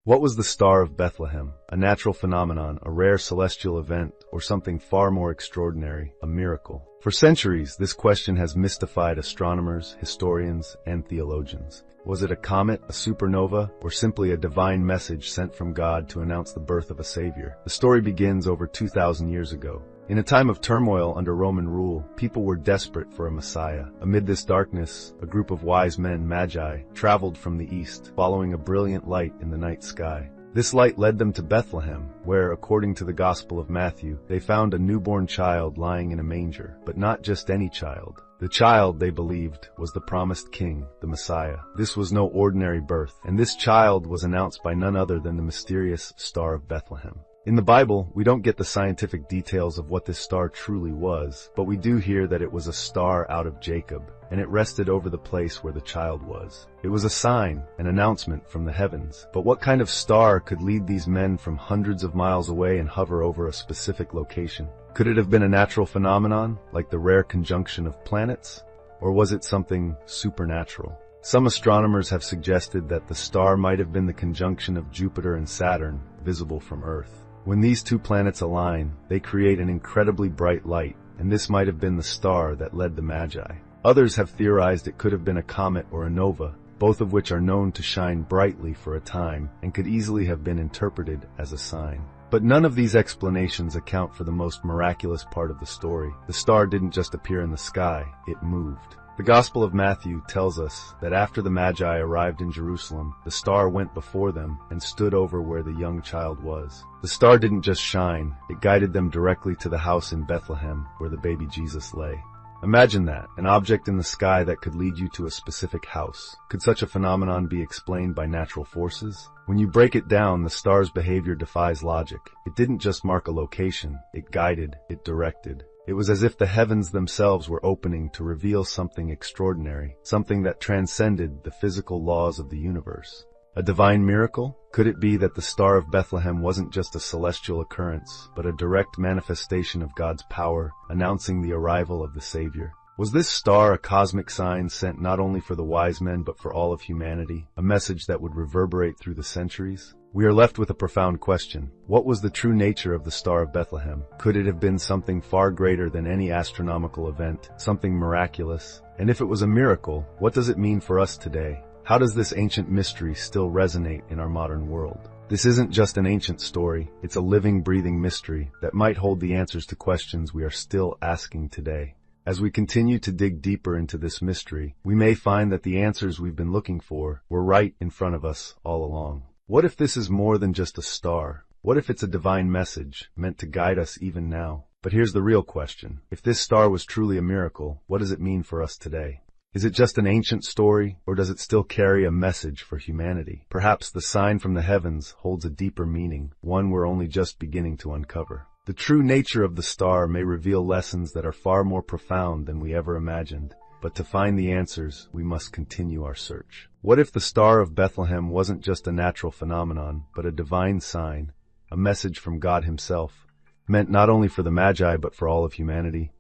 What was the Star of Bethlehem? A natural phenomenon, a rare celestial event, or something far more extraordinary, a miracle? For centuries, this question has mystified astronomers, historians, and theologians. Was it a comet, a supernova, or simply a divine message sent from God to announce the birth of a savior? The story begins over 2,000 years ago. In a time of turmoil under Roman rule, people were desperate for a Messiah. Amid this darkness, a group of wise men, magi, traveled from the east, following a brilliant light in the night sky. This light led them to Bethlehem, where, according to the Gospel of Matthew, they found a newborn child lying in a manger. But not just any child. The child, they believed, was the promised king, the Messiah. This was no ordinary birth, and this child was announced by none other than the mysterious Star of Bethlehem. In the Bible, we don't get the scientific details of what this star truly was, but we do hear that it was a star out of Jacob, and it rested over the place where the child was. It was a sign, an announcement from the heavens. But what kind of star could lead these men from hundreds of miles away and hover over a specific location? Could it have been a natural phenomenon, like the rare conjunction of planets? Or was it something supernatural? Some astronomers have suggested that the star might have been the conjunction of Jupiter and Saturn, visible from Earth. When these two planets align, they create an incredibly bright light, and this might have been the star that led the Magi. Others have theorized it could have been a comet or a nova, both of which are known to shine brightly for a time and could easily have been interpreted as a sign. But none of these explanations account for the most miraculous part of the story. The star didn't just appear in the sky, it moved. The Gospel of Matthew tells us that after the Magi arrived in Jerusalem, the star went before them and stood over where the young child was. The star didn't just shine, it guided them directly to the house in Bethlehem where the baby Jesus lay. Imagine that, an object in the sky that could lead you to a specific house. Could such a phenomenon be explained by natural forces? When you break it down, the star's behavior defies logic. It didn't just mark a location, it guided, it directed. It was as if the heavens themselves were opening to reveal something extraordinary, something that transcended the physical laws of the universe. A divine miracle? Could it be that the Star of Bethlehem wasn't just a celestial occurrence, but a direct manifestation of God's power, announcing the arrival of the Savior? Was this star a cosmic sign sent not only for the wise men but for all of humanity, a message that would reverberate through the centuries? We are left with a profound question. What was the true nature of the Star of Bethlehem? Could it have been something far greater than any astronomical event, something miraculous? And if it was a miracle, what does it mean for us today? How does this ancient mystery still resonate in our modern world? This isn't just an ancient story, it's a living, breathing mystery that might hold the answers to questions we are still asking today. As we continue to dig deeper into this mystery, we may find that the answers we've been looking for were right in front of us all along. What if this is more than just a star? What if it's a divine message meant to guide us even now? But here's the real question. If this star was truly a miracle, what does it mean for us today? Is it just an ancient story, or does it still carry a message for humanity? Perhaps the sign from the heavens holds a deeper meaning, one we're only just beginning to uncover. The true nature of the star may reveal lessons that are far more profound than we ever imagined. But to find the answers, we must continue our search. What if the Star of Bethlehem wasn't just a natural phenomenon, but a divine sign, a message from God Himself, meant not only for the Magi but for all of humanity?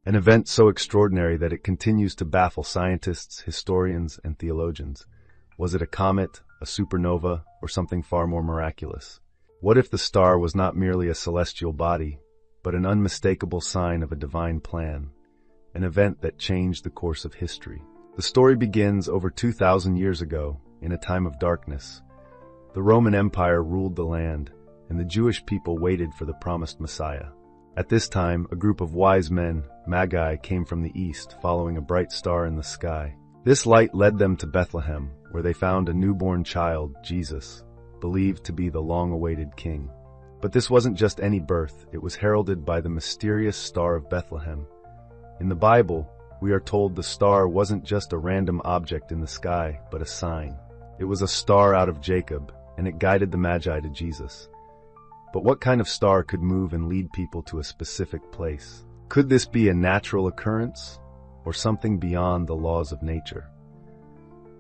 An event so extraordinary that it continues to baffle scientists, historians, and theologians. Was it a comet, a supernova, or something far more miraculous? What if the star was not merely a celestial body, but an unmistakable sign of a divine plan? An event that changed the course of history. The story begins over 2,000 years ago, in a time of darkness. The Roman Empire ruled the land, and the Jewish people waited for the promised Messiah. At this time, a group of wise men, magi, came from the east, following a bright star in the sky. This light led them to Bethlehem, where they found a newborn child, Jesus, believed to be the long-awaited king. But this wasn't just any birth, it was heralded by the mysterious Star of Bethlehem. In the Bible, we are told the star wasn't just a random object in the sky, but a sign. It was a star out of Jacob, and it guided the Magi to Jesus. But what kind of star could move and lead people to a specific place? Could this be a natural occurrence, or something beyond the laws of nature?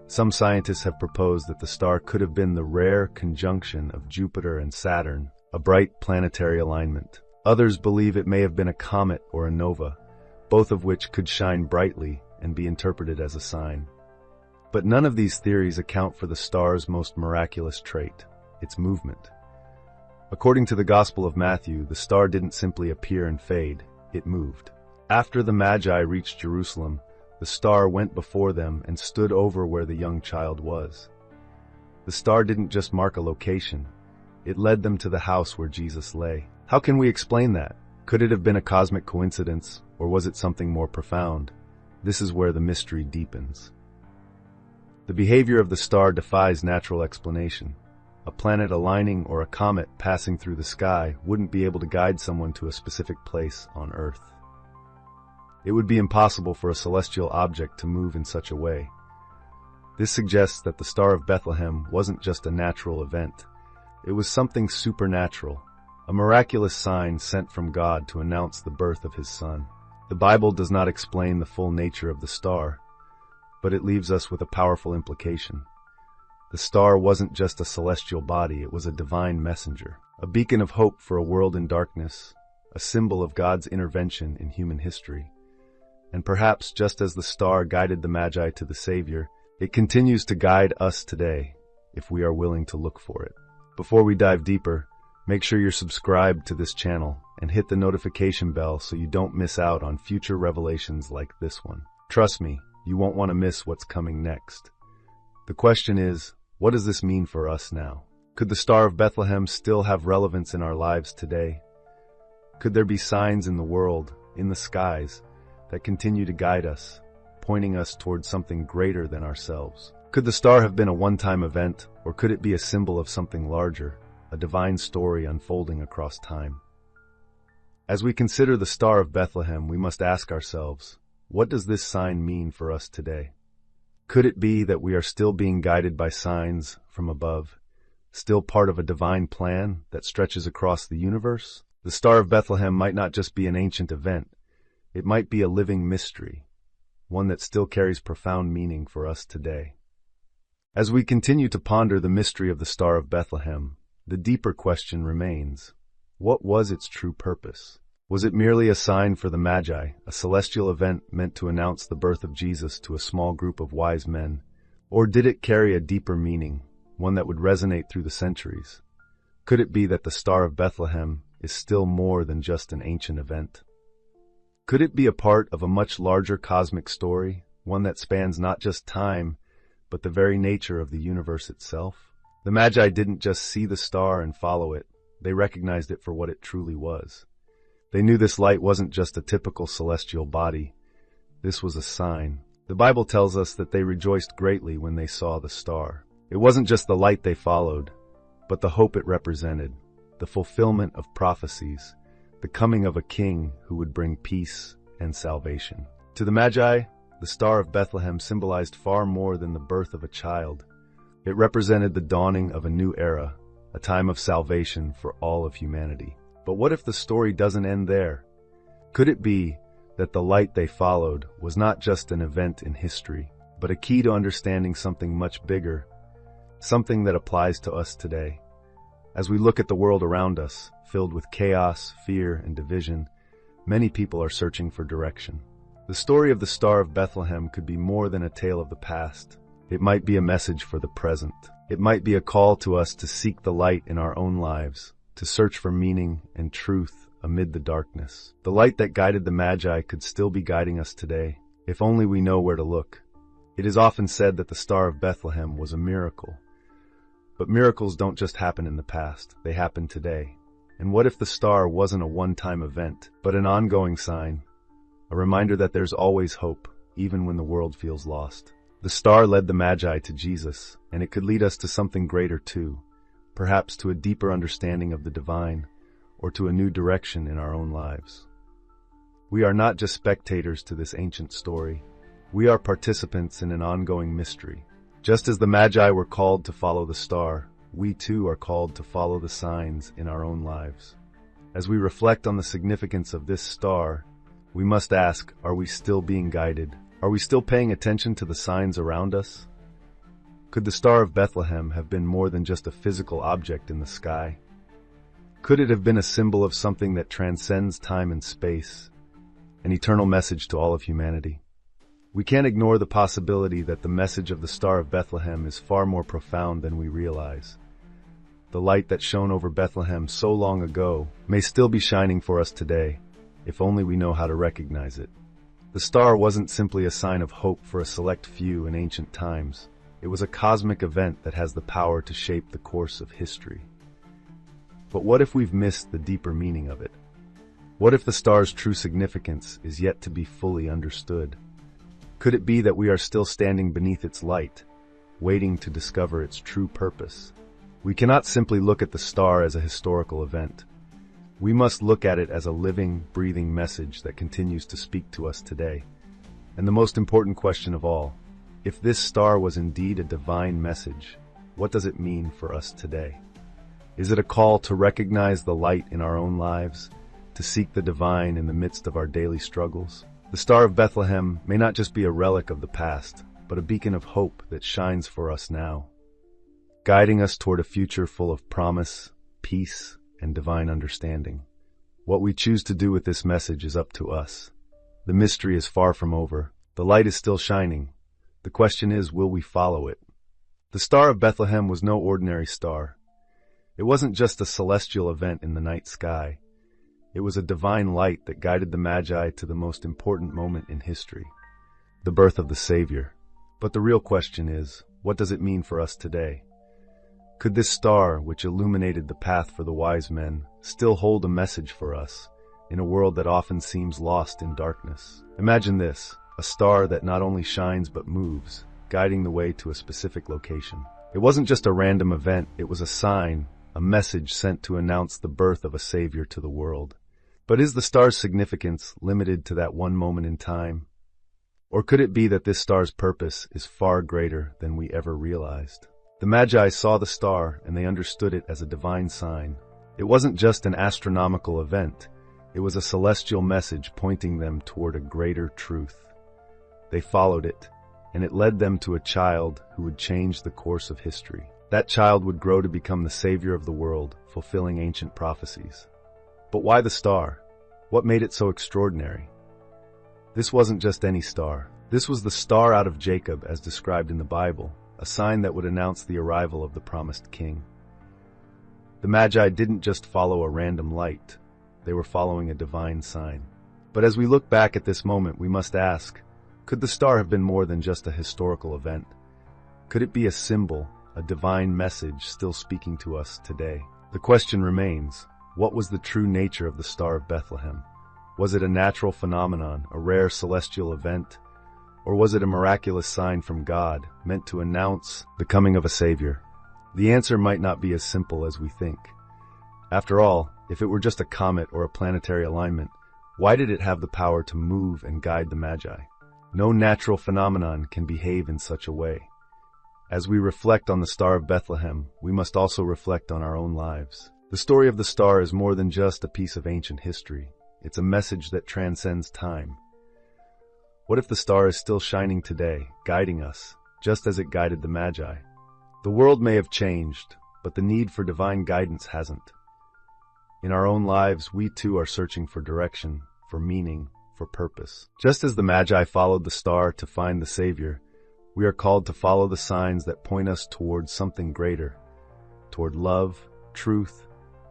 Some scientists have proposed that the star could have been the rare conjunction of Jupiter and Saturn, a bright planetary alignment. Others believe it may have been a comet or a nova, both of which could shine brightly and be interpreted as a sign. But none of these theories account for the star's most miraculous trait, its movement. According to the Gospel of Matthew, the star didn't simply appear and fade, it moved. After the Magi reached Jerusalem, the star went before them and stood over where the young child was. The star didn't just mark a location, it led them to the house where Jesus lay. How can we explain that? Could it have been a cosmic coincidence, or was it something more profound? This is where the mystery deepens. The behavior of the star defies natural explanation. A planet aligning or a comet passing through the sky wouldn't be able to guide someone to a specific place on Earth. It would be impossible for a celestial object to move in such a way. This suggests that the Star of Bethlehem wasn't just a natural event. It was something supernatural, a miraculous sign sent from God to announce the birth of His Son. The Bible does not explain the full nature of the star, but it leaves us with a powerful implication. The star wasn't just a celestial body, it was a divine messenger, a beacon of hope for a world in darkness, a symbol of God's intervention in human history. And perhaps just as the star guided the Magi to the Savior, it continues to guide us today, if we are willing to look for it. Before we dive deeper, make sure you're subscribed to this channel and hit the notification bell so you don't miss out on future revelations like this one. Trust me, you won't want to miss what's coming next. The question is, what does this mean for us now? Could the Star of Bethlehem still have relevance in our lives today? Could there be signs in the world, in the skies, that continue to guide us, pointing us towards something greater than ourselves? Could the star have been a one-time event, or could it be a symbol of something larger, a divine story unfolding across time? As we consider the Star of Bethlehem, we must ask ourselves, what does this sign mean for us today? Could it be that we are still being guided by signs from above, still part of a divine plan that stretches across the universe? The Star of Bethlehem might not just be an ancient event, it might be a living mystery, one that still carries profound meaning for us today. As we continue to ponder the mystery of the Star of Bethlehem, the deeper question remains, what was its true purpose? Was it merely a sign for the Magi, a celestial event meant to announce the birth of Jesus to a small group of wise men? Or did it carry a deeper meaning, one that would resonate through the centuries? Could it be that the Star of Bethlehem is still more than just an ancient event? Could it be a part of a much larger cosmic story, one that spans not just time, but the very nature of the universe itself? The Magi didn't just see the star and follow it, they recognized it for what it truly was. They knew this light wasn't just a typical celestial body. This was a sign. The Bible tells us that they rejoiced greatly when they saw the star. It wasn't just the light they followed, but the hope it represented, the fulfillment of prophecies, the coming of a king who would bring peace and salvation. To the Magi, the Star of Bethlehem symbolized far more than the birth of a child. It represented the dawning of a new era, a time of salvation for all of humanity. But what if the story doesn't end there? Could it be that the light they followed was not just an event in history, but a key to understanding something much bigger, something that applies to us today? As we look at the world around us, filled with chaos, fear, and division, many people are searching for direction. The story of the Star of Bethlehem could be more than a tale of the past. It might be a message for the present. It might be a call to us to seek the light in our own lives, to search for meaning and truth amid the darkness. The light that guided the Magi could still be guiding us today, if only we know where to look. It is often said that the Star of Bethlehem was a miracle. But miracles don't just happen in the past, they happen today. And what if the star wasn't a one-time event, but an ongoing sign, a reminder that there's always hope, even when the world feels lost? The star led the Magi to Jesus, and it could lead us to something greater too, perhaps to a deeper understanding of the divine, or to a new direction in our own lives. We are not just spectators to this ancient story, we are participants in an ongoing mystery. Just as the Magi were called to follow the star, we too are called to follow the signs in our own lives. As we reflect on the significance of this star, we must ask, are we still being guided? Are we still paying attention to the signs around us? Could the Star of Bethlehem have been more than just a physical object in the sky? Could it have been a symbol of something that transcends time and space, an eternal message to all of humanity? We can't ignore the possibility that the message of the Star of Bethlehem is far more profound than we realize. the light that shone over Bethlehem so long ago, may still be shining for us today, if only we know how to recognize it. The star wasn't simply a sign of hope for a select few in ancient times. It was a cosmic event that has the power to shape the course of history. But what if we've missed the deeper meaning of it? What if the star's true significance is yet to be fully understood? Could it be that we are still standing beneath its light, waiting to discover its true purpose? We cannot simply look at the star as a historical event. We must look at it as a living, breathing message that continues to speak to us today. And the most important question of all, if this star was indeed a divine message, what does it mean for us today? Is it a call to recognize the light in our own lives, to seek the divine in the midst of our daily struggles? The Star of Bethlehem may not just be a relic of the past, but a beacon of hope that shines for us now, guiding us toward a future full of promise, peace, and divine understanding. What we choose to do with this message is up to us. The mystery is far from over. The light is still shining. The question is, will we follow it? The Star of Bethlehem was no ordinary star. It wasn't just a celestial event in the night sky. It was a divine light that guided the Magi to the most important moment in history, the birth of the Savior. But the real question is, what does it mean for us today? Could this star, which illuminated the path for the wise men, still hold a message for us in a world that often seems lost in darkness? Imagine this, a star that not only shines but moves, guiding the way to a specific location. It wasn't just a random event, it was a sign, a message sent to announce the birth of a Savior to the world. But is the star's significance limited to that one moment in time? Or could it be that this star's purpose is far greater than we ever realized? The Magi saw the star and they understood it as a divine sign. It wasn't just an astronomical event. It was a celestial message pointing them toward a greater truth. They followed it, and it led them to a child who would change the course of history. That child would grow to become the Savior of the world, fulfilling ancient prophecies. But why the star? What made it so extraordinary? This wasn't just any star. This was the star out of Jacob as described in the Bible, a sign that would announce the arrival of the promised king. The Magi didn't just follow a random light. They were following a divine sign. But as we look back at this moment, we must ask, could the star have been more than just a historical event? Could it be a symbol, a divine message still speaking to us today? The question remains, what was the true nature of the Star of Bethlehem? Was it a natural phenomenon, a rare celestial event? Or was it a miraculous sign from God, meant to announce the coming of a Savior? The answer might not be as simple as we think. After all, if it were just a comet or a planetary alignment, why did it have the power to move and guide the Magi? No natural phenomenon can behave in such a way. As we reflect on the Star of Bethlehem, we must also reflect on our own lives. The story of the star is more than just a piece of ancient history. It's a message that transcends time. What if the star is still shining today, guiding us, just as it guided the Magi? The world may have changed, but the need for divine guidance hasn't. In our own lives, we too are searching for direction, for meaning, for purpose. Just as the Magi followed the star to find the Savior, we are called to follow the signs that point us towards something greater, toward love, truth,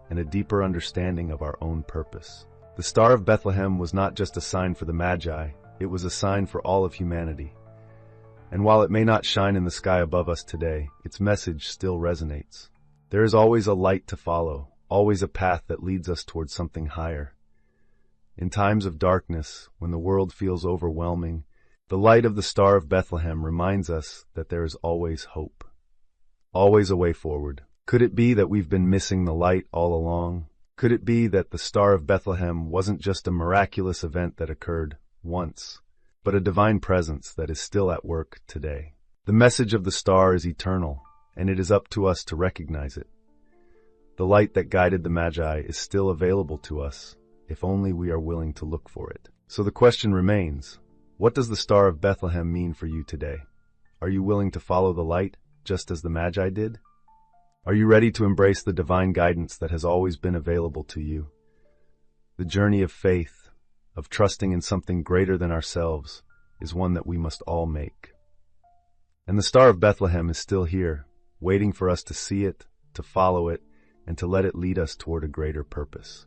and a deeper understanding of our own purpose. The Star of Bethlehem was not just a sign for the Magi, it was a sign for all of humanity. And while it may not shine in the sky above us today, its message still resonates. There is always a light to follow, always a path that leads us towards something higher. In times of darkness, when the world feels overwhelming, the light of the Star of Bethlehem reminds us that there is always hope, always a way forward. Could it be that we've been missing the light all along? Could it be that the Star of Bethlehem wasn't just a miraculous event that occurred once, but a divine presence that is still at work today? The message of the star is eternal, and it is up to us to recognize it. The light that guided the Magi is still available to us, if only we are willing to look for it. So the question remains, what does the Star of Bethlehem mean for you today? Are you willing to follow the light, just as the Magi did? Are you ready to embrace the divine guidance that has always been available to you? The journey of faith, of trusting in something greater than ourselves, is one that we must all make. And the Star of Bethlehem is still here, waiting for us to see it, to follow it, and to let it lead us toward a greater purpose.